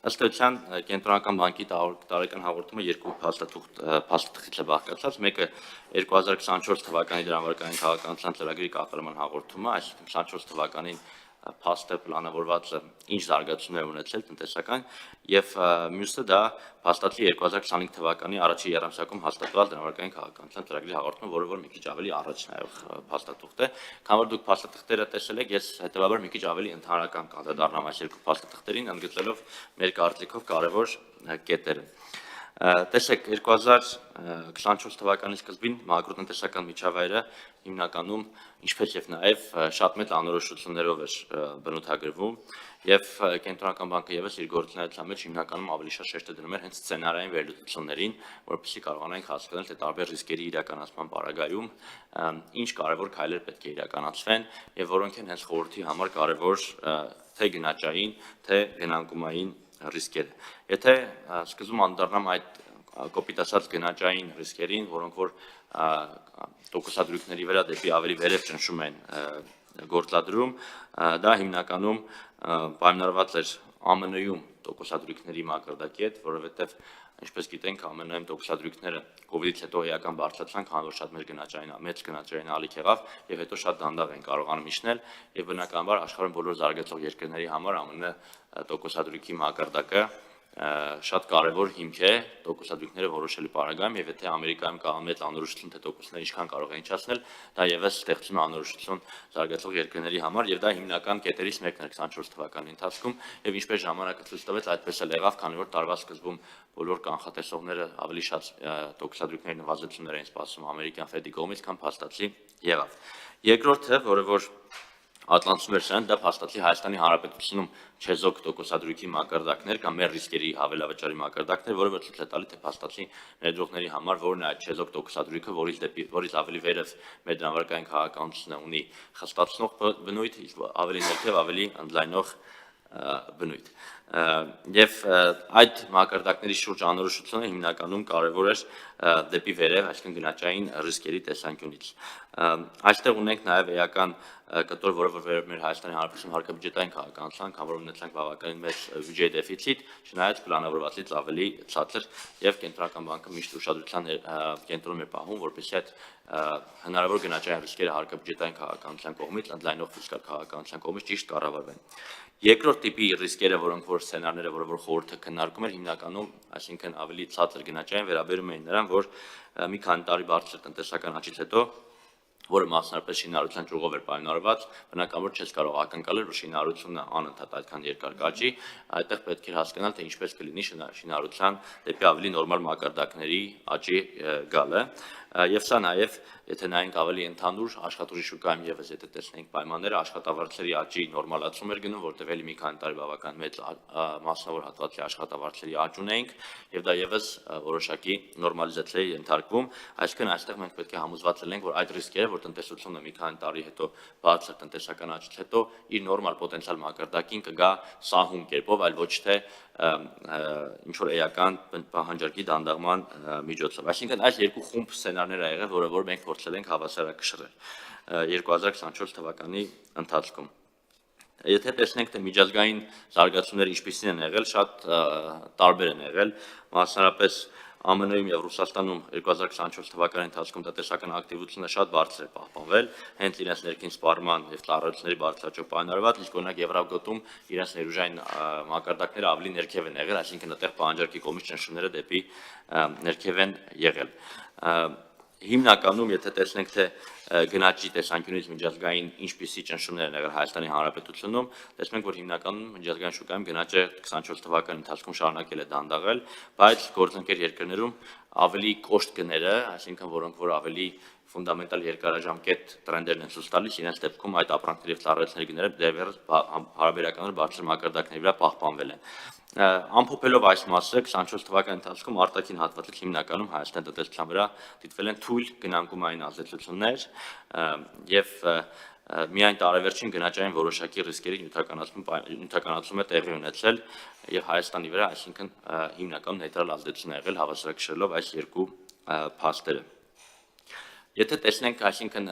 Ըստ էության կենտրոնական բանկի տարեկան հաղորդումը երկու փաստաթղթից է բաղկացած, մեկը 2024 թվականի դրամարկային քաղաքականության ծրագրի կատարման հաղորդումը, այսինքն 24 թվականին փաստը պլանավորված է ինչ զարգացումներ ունեցել տնտեսական եւ մյուսը դա փաստացի 2025 թվականի առաջին երամսյակում հաստատված դրամարկային քաղաքականության ծրագրի հաղորդումը, որը որ մի քիչ ավելի առաջ նաեւ փաստաթուղթ է, քանի որ դուք փաստաթղթերը տեսել եք, ես հետեւաբար մի քիչ ավելի ընդհանրական կանդրադառնամ այս երկու փաստաթղթերին, ընդգծելով մեր կարծիքով կարևոր կետերը։ Տեսեք 2024 թվականի սկզբին մակրոտնտեսական միջավայրը հիմնականում ինչպես եւ նաեւ շատ մեծ անորոշություններով էր բնութագրվում եւ կենտրոնական բանկը եւս իր գործունեության մեջ հիմնականում ավելի շատ շեշտը դնում էր հենց սցենարային վերլուծություններին, որպեսզի կարողանանք հասկանալ թե տարբեր ռիսկերի իրականացման պարագայում ինչ կարևոր քայլեր պետք է իրականացվեն եւ որոնք են հենց խորհրդի համար կարևոր թե գնաճային, թե գնանկումային ռիսկերը։ Եթե սկզբում անդրադառնամ այդ կոպիտ ասած գնաճային ռիսկերին, որոնք որ տոկոսադրույքների վրա դեպի ավելի վերև ճնշում են գործադրում, դա հիմնականում պայմանավորված էր ԱՄՆ-ում տոկոսադրույքների մակարդակի հետ, որովհետև ինչպես գիտենք, ԱՄՆ-ում տոկոսադրույքները կոവിഡից հետո էական բարձրացան, քանի որ շատ մեծ գնաճային ալիք եղավ եւ հետո շատ դանդաղ են կարողանում իջնել եւ բնականաբար աշխարհում բոլոր զարգացող երկրների համար ԱՄՆ տոկոսադրույքի մակարդակը շատ կարևոր հիմք է տոկոսադրույքները որոշելու պարագայում եւ եթե Ամերիկայում կա մեծ անորոշություն թե տոկոսները ինչքան կարող են իջացնել, դա եւս ստեղծում է անորոշություն զարգացող երկրների համար եւ դա հիմնական կետերից մեկն է 24 թվականի ընթացքում եւ ինչպես ժամանակը ցույց տվեց, այդպես էլ եղավ, քանի որ տարվա սկզբում բոլոր կանխատեսողները ավելի շատ տոկոսադրույքների նվազեցումներ էին սպասում ամերիկյան Ֆեդի կողմից, քան փաստացի եղավ։ Երկրորդը, որը որ Ատլանտում էր սրան, դա փաստացի Հայաստանի Հանրապետությունում չեզոք տոկոսադրույքի մակարդակներ կամ մեր ռիսկերի հավելավճարի մակարդակներ, որը որ ցույց է տալի, թե փաստացի ներդրողների համար որն է այդ չեզոք տոկոսադրույքը, որից ավելի վերև մեր դրամարկային քաղաքականությունը ունի խստացնող բնույթ, ավելի ներքև ավելի ընդլայնող բնույթ։ Եվ այդ մակարդակների շուրջ անորոշությունը հիմնականում կարևոր էր դեպի վերև, այսինքն գնաճային ռիսկերի տեսանկյունից։ Այստեղ ունենք նաև էական կտոր, որը որ վերև մեր Հայաստանի Հանրապետության հարկաբյուջետային քաղաքականության, քանի որ ունեցանք բավականին մեծ բյուջեի դեֆիցիտ, չնայած պլանավորվածից ավելի ցածր եւ կենտրոնական բանկը միշտ ուշադրության կենտրոնում է պահում, որպեսզի այդ հնարավոր գնաճային ռիսկերը հարկաբյուջետային քաղաքականության կողմից, ընդլայնող ֆիսկալ քաղաքականության կողմից ճիշտ կառավարվեն։ Երկրորդ տիպի ռիսկերը, որոնք որ սցենարները, որը որ խորհուրդը քննարկում էր, հիմնականում, այսինքն ավելի ցածր գնաճային վերաբերում էին նրան, որ մի քանի տարի բարձր տնտեսական աճից հետո որը մասնարարպես շինարարության ճյուղով էր պայմանավորված, բնականաբար չես կարող ակնկալել, որ շինարարությունը անընդհատ այդքան երկար կաճի, այդտեղ պետք է հասկանալ, թե ինչպես կլինի շինարարության դեպի ավելի նորմալ մակարդակների աճի գալը, եւ սա նաեւ եթե նայենք ավելի ընդհանուր աշխատուժի շուկայում եւս եթե տեսնենք պայմանները աշխատավարձերի աճի նորմալացում էր գնում, որտեղ էլի մի քանի տարի բավական մեծ մասնավոր հատվածի աշխատավարձերի աճ ունենք եւ դա եւս որոշակի նորմալիզացիայի ենթարկվում, այսինքն այստեղ մենք պետք է համոզված լինենք, որ այդ ռիսկերը, որ տնտեսությունը մի քանի տարի հետո բարձր տնտեսական աճից հետո իր նորմալ պոտենցիալ մակարդակին կգա սահուն կերպով, այլ ոչ թե ինչ որ էական պահանջարկի դանդաղման միջոցով։ Այսինքն այս երկու խումբ սցենարներ ա եղել, որը որ մենք փորձել ենք հավասարակշռել 2024 թվականի ընթացքում։ Եթե տեսնենք, թե միջազգային զարգացումները ինչպիսին են եղել, շատ տարբեր են եղել, մասնարարպես ԱՄՆ-ում եւ Ռուսաստանում 2024 թվականի ընթացքում տնտեսական ակտիվությունը շատ բարձր է պահպանվել, հենց իրենց ներքին սպառման եւ ծառայությունների բարձրաճով պայմանավորված, իսկ օրինակ Եվրոգոտում իրենց ներուժային մակարդակները ավելի ներքև են եղել, այսինքն այդտեղ պահանջարկի կողմից ճնշումները դեպի ներքև են եղել։ Հիմնականում, եթե տեսնենք, թե գնաճի տեսանկյունից միջազգային ինչպիսի ճնշումներ են եղել Հայաստանի Հանրապետությունում, տեսնենք, որ հիմնականում միջազգային շուկայում գնաճը 24 թվականի ընթացքում շարունակել է դանդաղել, բայց գործընկեր երկրներում ավելի կոշտ գները, այսինքն որոնք որ ավելի ֆունդամենտալ երկարաժամկետ տրենդերն են ցույց տալիս, իրենց դեպքում այդ ապրանքների եւ ծառայությունների գները դեռևս հարաբերականորեն բարձր մակարդակների վրա պահպանվել են։ Ամփոփելով այս մասը 24 թվականի ընթացքում արտաքին հատվածից հիմնականում Հայաստանի տնտեսության վրա դիտվել են թույլ գնանկումային ազդեցություններ եւ միայն տարեվերջին գնաճային որոշակի ռիսկերի նյութականացում է տեղի ունեցել եւ Հայաստանի վրա, այսինքն հիմնականում նեյտրալ ազդեցություն է եղել հավասարակշռելով այս երկու փաստերը։ Եթե տեսնենք, այսինքն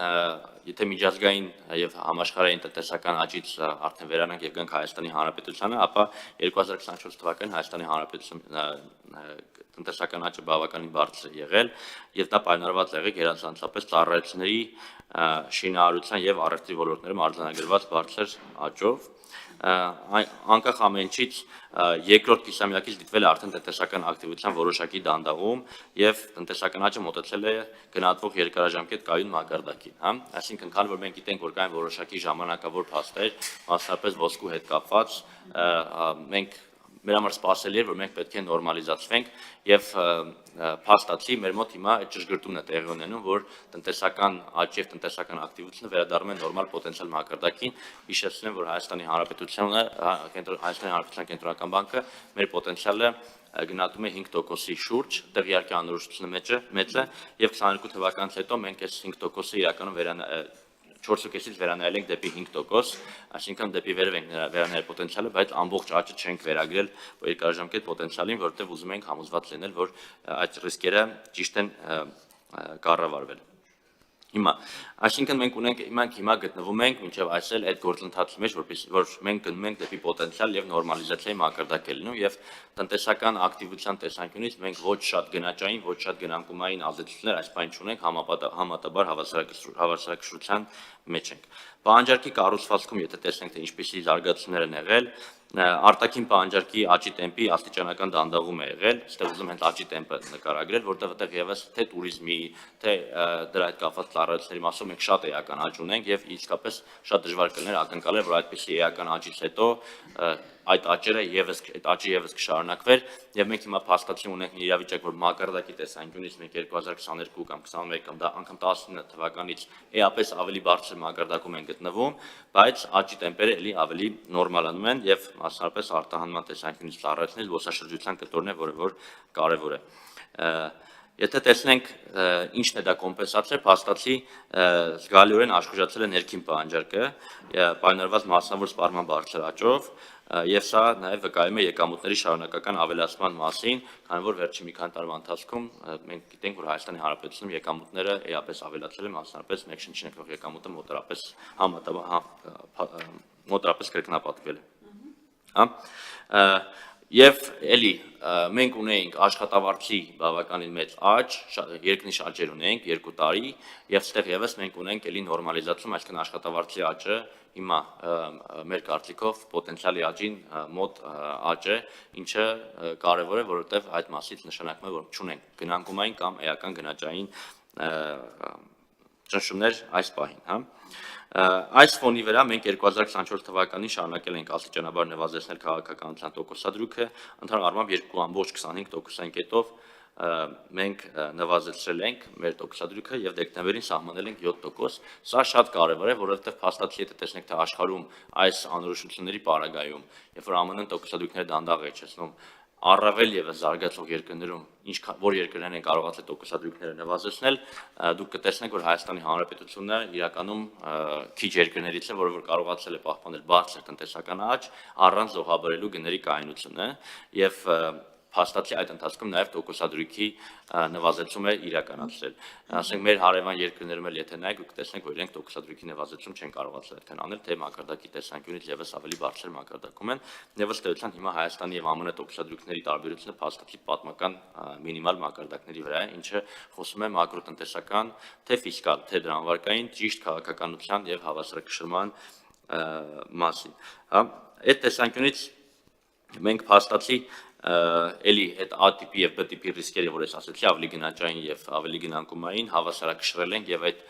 եթե միջազգային եւ համաշխարհային տնտեսական աճից արդեն վերանանք եւ գանք Հայաստանի Հանրապետությանը, ապա 2024 թվականին Հայաստանի Հանրապետության տնտեսական աճը բավականին բարձր է եղել եւ դա պայմանավորված է եղել գերազանցապես ծառայությունների շինարարության եւ առևտրի ոլորտներում արձանագրված բարձր աճով անկախ ամեն ինչից երկրորդ կիսամյակից դիտվել է արդեն տնտեսական ակտիվության որոշակի դանդաղում եւ տնտեսական աճը մոտեցել է գնահատվող երկարաժամկետ կայուն մակարդակին, հա, այսինքն քանի որ մենք գիտենք որ կային որոշակի ժամանակավոր փաստեր, մասնավորապես ոսկու հետ կապված, մենք մեր համար սպասելի էր որ մենք պետք է նորմալիզացվենք եւ փաստացի մեր մոտ հիմա այդ ճշգրտումն է տեղի ունենում որ տնտեսական աճ եւ տնտեսական ակտիվությունը վերադառնում են նորմալ պոտենցիալ մակարդակին հիշեցնեմ որ Հայաստանի Հանրապետության կենտրոնական բանկը մեր պոտենցիալը գնահատում է 5%-ի շուրջ, դեռ իհարկե անորոշությունը մեծ է եւ 22 թվականից հետո մենք այս 5%-ը իրականում 4.5-ից վերանայել ենք դեպի 5%, այսինքն դեպի վերև ենք վերանայել պոտենցիալը, բայց ամբողջ աճը չենք վերագրել երկարաժամկետ պոտենցիալին, որովհետև ուզում ենք համոզված լինել, որ այդ ռիսկերը ճիշտ են կառավարվել։ Հիմա, այսինքն մենք հիմա գտնվում ենք մինչև այսօր այդ գործընթացի մեջ, որ մենք գնում ենք դեպի պոտենցիալ եւ նորմալիզացիայի մակարդակ է լինում եւ տնտեսական ակտիվության տեսանկյունից մենք ոչ շատ գնաճային, ոչ շատ գնանկումային ազդեցություններ այս բան չունենք համատաբար հավասարակշռության մեջ ենք։ Պահանջարկի կառուցվածքում, եթե տեսնենք թե ինչպիսի զարգացումներ են եղել, արտաքին պահանջարկի աճի տեմպի աստիճանական դանդաղում է եղել, այստեղ ուզում ենք աճի տեմպը նկարագրել, որտեղ եւս թե туриզմի, թե դրա հետ կապված ծառայությունների մասով մենք շատ էական աճ ունենք եւ իսկապես շատ դժվար կլիներ ակնկալել, որ այդպիսի էական աճից հետո այդ աճը եւս կշարունակվեր եւ մենք հիմա փաստացի ունենք մի իրավիճակ, որ մակարդակի տեսանկյունից մենք 2022 կամ 21 կամ դա անգամ 19 թվականից էապես ավելի բարձր մակարդակում են գտնվում, բայց աճի տեմպերը էլի ավելի նորմալանում են եւ մասնավորապես արտահանման տեսանկյունից ծառայությունների զբոսաշրջության կտորն է, որ կարեւոր է։ Եթե տեսնենք ինչն է դա կոմպենսացրել, փաստացի զգալիորեն աշխուժացել է ներքին պահանջարկը, պայմանավորված մասնավոր սպառման բարձր աճով, եւ սա նաեւ վկայում է եկամուտների շարունակական ավելացման մասին, քանի որ վերջին մի քանի տարվա ընթացքում մենք գիտենք, որ Հայաստանի Հանրապետությունում եկամուտները էապես ավելացել են, մասնավորապես մեկ շնչին եկող եկամուտը մոտավորապես կրկնապատկվել է, հա։ Եվ էլի մենք ունեինք աշխատավարձի բավականին մեծ աճ, երկնիշ աճեր ունեինք 2 տարի եւ այստեղ եւս մենք ունենք էլի նորմալիզացում, այսինքն աշխատավարձի աճը հիմա մեր կարծիքով պոտենցիալի աճին մոտ աճ է, ինչը կարեւոր է, որովհետեւ այդ մասից նշանակում է, որ չունենք գնանկումային կամ էական գնաճային ճնշումներ այս պահին, հա։ Այս ֆոնի վրա մենք 2024 թվականին շարունակել ենք աստիճանաբար նվազեցնել քաղաքականության տոկոսադրույքը, ընդհանուր առմամբ 2.25%-ային կետով մենք նվազեցրել ենք մեր տոկոսադրույքը եւ դեկտեմբերին սահմանել ենք 7%։ Սա շատ կարեւոր է, որովհետեւ փաստացի եթե տեսնենք թե աշխարհում այս անորոշությունների պարագայում, երբ որ ԱՄՆ-ն տոկոսադրույքները դանդաղ է իջեցնում, առավել եւս զարգացող երկրներում որ երկրներն են կարողացել տոկոսադրույքները նվազեցնել, դուք կտեսնեք, որ Հայաստանի Հանրապետությունը իրականում քիչ երկրներից է, որը որ կարողացել է պահպանել բարձր տնտեսական աճ առանց զոհաբերելու գների կայունությունը եւ փաստացի այդ ընթացքում նաև տոկոսադրույքի նվազեցում է իրականացրել։ Ասենք մեր հարևան երկրներում էլ եթե նայեք, կտեսնեք, որ իրենք տոկոսադրույքի նվազեցում չեն կարողացել այդքան անել, թե մակարդակի տեսանկյունից եւս ավելի բարձր մակարդակում են։ Եվս դեպության հիմա Հայաստանի եւ ԱՄՆ տոկոսադրույքների տարբերությունը փաստացի պատմական մինիմալ մակարդակների վրա է, ինչը խոսում է մակրոտնտեսական, թե ֆիսկալ, թե դրամավարկային ճիշտ քաղաքականության եւ հավասարակշռման մասին։ Հա, այդ տեսանկյունից մենք փաստացի էլի այդ A տիպի եւ B տիպի ռիսկերը, որ ես ասացի, ավելի գնաճային եւ ավելի գնանկումային հավասարակշռել ենք եւ այդ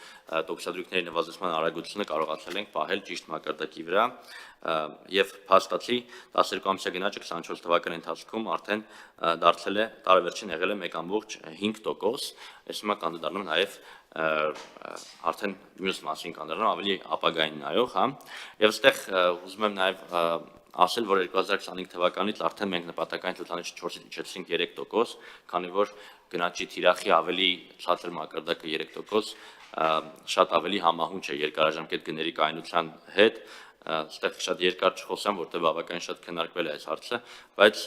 տոկոսադրույքների նվազեցման արագությունը կարողացել ենք պահել ճիշտ մակարդակի վրա եւ փաստացի 12 ամսյա գնաճը 24 թվականի ընթացքում արդեն դարձել է տարեվերջին եղել է 1.5%, այս հիմա կանդրադառնում նաեւ արդեն մյուս մասին կանդրադառնում ավելի ապագային նայող, հա, եւ այստեղ ուզում եմ նաեւ ասել, որ 2025 թվականից արդեն մենք նպատակային ցուցանիշը 4-ից իջեցինք 3%, քանի որ գնաճի թիրախի ավելի ցածր մակարդակը 3% շատ ավելի համահունչ է երկարաժամկետ գների կայունության հետ, այստեղ շատ երկար չխոսեմ, որտեղ բավականին շատ քննարկվել է այս հարցը, բայց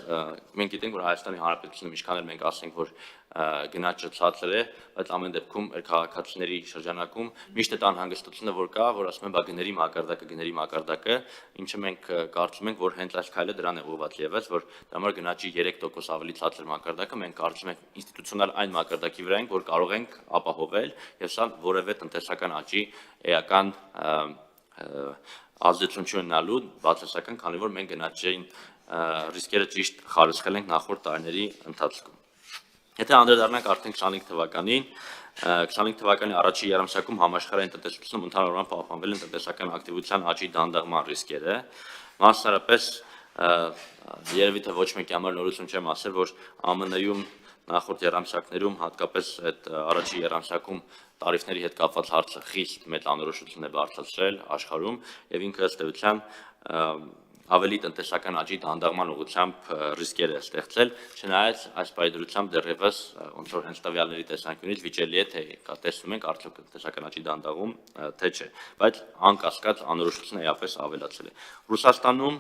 մենք գիտենք, որ Հայաստանի Հանրապետությունը ինչքան էլ մենք ասենք, որ գնաճը ցածր է, բայց ամեն դեպքում քաղաքացիների շրջանակում միշտ այդ անհանգստությունը որ կա, որ ասում են, բա գների մակարդակը, ինչը մենք կարծում ենք, որ հենց այս քայլը դրան է ուղղված ևս, որ դա համար գնաճի 3% ավելի ցածր մակարդակը մենք կարծում ենք ինստիտուցիոնալ այն մակարդակի վրա ենք, որ կարող ենք ապահովել, եւ սա որևէ տնտեսական աճի էական ազդեցություն չունենալու բացասական, քանի որ մենք գնաճային ռիսկերը ճիշտ խարսխել ենք նախորդ տարիների ընթացքում։ Եթե անդրադառնանք արդեն 25 թվականին, 25 թվականի առաջի երամսյակում համաշխարհային տնտեսությունում ընդհանրորեն պահպանվել են տնտեսական ակտիվության աճի դանդաղման ռիսկերը, մասնարարպես երևի թե ոչ մեկի համար նորություն չեմ ասել, որ ԱՄՆ-ում նախորդ երամսյակներում, հատկապես այդ առաջի երամսյակում տարիֆների հետ կապված հարցը խիստ մեծ անորոշություն է բարձրացրել աշխարհում եւ ինքը ըստ էության ավելի տնտեսական աճի դանդաղման ուղղությամբ ռիսկեր է ստեղծել, չնայած այս պայդրությամբ դեռևս ոնց որ հենց տվյալների տեսանկյունից վիճելի է թե տեսնում ենք արդյոք տնտեսական աճի դանդաղում թե չէ, բայց անկասկած անորոշությունը էապես ավելացել է։ Ռուսաստանում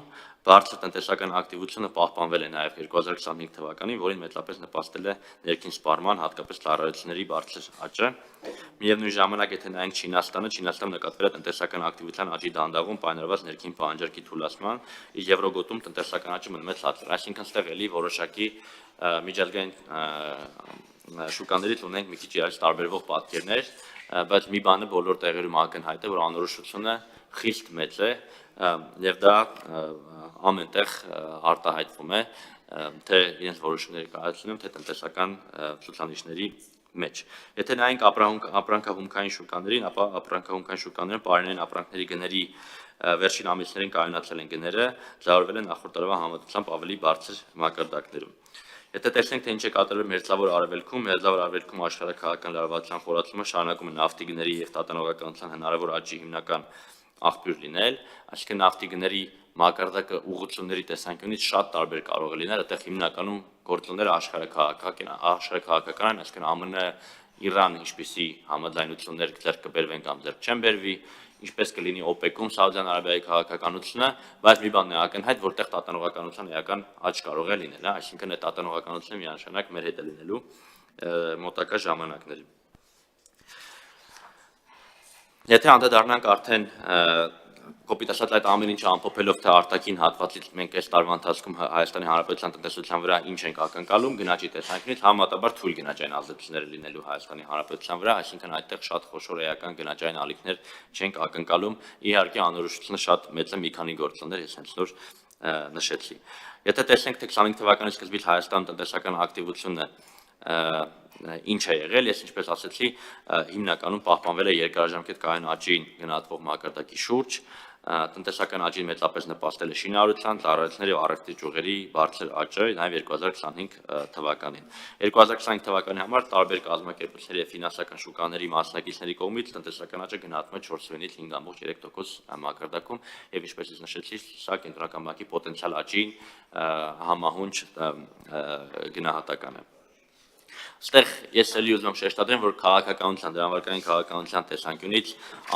բարձր տնտեսական ակտիվությունը պահպանվել է նաև 2025 թվականին, որին մեծապես նպաստել է ներքին սպառման, հատկապես ծառայությունների բարձր աճը։ Միևնույն ժամանակ, եթե նայենք Չինաստանը նկատվել է տնտեսական ակտիվության աճի դանդաղում պայմանավորված ներքին պահանջարկի թուլացման, իսկ Եվրոգոտում տնտեսական աճը մնում է ցածր, այսինքն ստեղ էլի որոշակի միջազգային շուկաներից ունենք մի քիչ իրարից տարբերվող պատկերներ, բայց մի բանը բոլոր տեղերում ակնհայտ է, որ անորոշությունը խիստ մեծ է եւ դա ամենտեղ արտահայտվում է թե իրենց որոշումների կայացնում, թե տնտեսական ցուցանիշների մեջ։ Եթե նայենք ապրանքահումքային շուկաներին, ապա ապրանքահումքային շուկաներում պարենային ապրանքների գների վերջին ամիսներին կայունացել են գները, ձևավորվել են նախորդ տարվա համեմատությամբ ավելի բարձր մակարդակներում։ Եթե տեսնենք, թե ինչ է կատարվել Մերձավոր Արևելքում աշխարհաքաղաքական լարվածության խորացումը շարունակում է նավթի գների եւ տատանողականության հնարավոր աճի հիմնական աղբյուր լինել, այսինքն նավթի գների մակարդակը ուղղությունների տեսանկյունից շատ տարբեր կարող է լինել, այդտեղ հիմնականում գործոնները աշխարհաքաղաքական են, այսինքն ԱՄՆ, Իրան, ինչպիսի համաձայնություններ ձեռք կբերվեն կամ ձեռք չեն բերվի, ինչպես կլինի OPEC-ում Սաուդյան Արաբիայի քաղաքականությունը, բայց մի բան է ակնհայտ, որտեղ տատանողականության էական աճ կարող է լինել, այսինքն այդ տատանողականությունը միանշանակ մեր հետ է լինելու մոտակա ժամանակներին։ Եթե անդրադառնանք արդեն կոպիտ ասած այդ ամեն ինչը ամփոփելով թե արտաքին հատվածից մենք այս տարվա ընթացքում Հայաստանի Հանրապետության տնտեսության վրա ինչ ենք ակնկալում գնաճի տեսանկյունից համատաբար թույլ գնաճային ազդեցություններ լինելու Հայաստանի Հանրապետության վրա, այսինքն այդտեղ շատ խոշոր էական գնաճային ալիքներ չենք ակնկալում, իհարկե անորոշությունը շատ մեծ է, մի քանի գործոններ ես հենց նոր նշեցի։ Եթե տեսնենք թե 25 թվականի սկզբից Հայաստանում տնտեսական ակտիվությունը ինչ է եղել, ես ինչպես ասացի, հիմնականում պահպանվել է երկարաժամկետ կայուն աճին գնահատվող մակարդակի շուրջ, տնտեսական աճին մեծապես նպաստել է շինարարության, ծառայությունների եւ առևտրի ճյուղերի բարձր աճը, նաեւ 2025 թվականին։ 2025 թվականի համար տարբեր կազմակերպությունների եւ ֆինանսական շուկաների մասնակիցների կողմից տնտեսական աճը գնահատվում է 4-ից 5.3% մակարդակում եւ ինչպես ես նշեցի, սա կենտրոնական բանկի պոտենցիալ աճին համահունչ գնահատական է։ Այստեղ ես ելի ուզում եմ շեշտադրեմ, որ քաղաքականության, դրամարկային քաղաքականության տեսանկյունից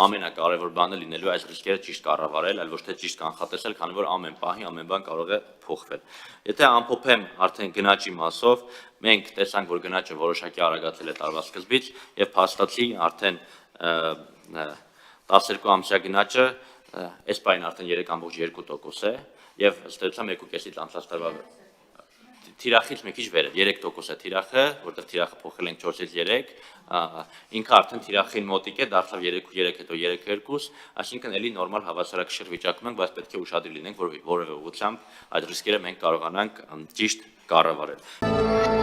ամենակարևոր բանը լինելու այս ռիսկերը ճիշտ կառավարել, այլ ոչ թե ճիշտ կանխատեսել, քանի որ ամեն պահի ամեն բան կարող է փոխվել։ Եթե ամփոփեմ արդեն գնաճի մասով, մենք տեսանք, որ գնաճը որոշակի արագացել է տարվա սկզբից եւ փաստացի արդեն 12 ամսյա գնաճը այս պահին արդեն 3.2% է եւ ըստ էության 1.5-ից անցած տարվա թիրախից մի քիչ վեր է 3% է թիրախը, որտեղ թիրախը փոխել ենք 4-ից 3, ինքը արդեն թիրախին մոտիկ է, դարձավ 3.3 հետո 3.2, այսինքն էլի նորմալ հավասարակշիռ վիճակում ենք, բայց պետք է ուշադիր լինենք, որ որևէ ուղղությամբ այդ ռիսկերը մենք կարողանանք ճիշտ կառավարել։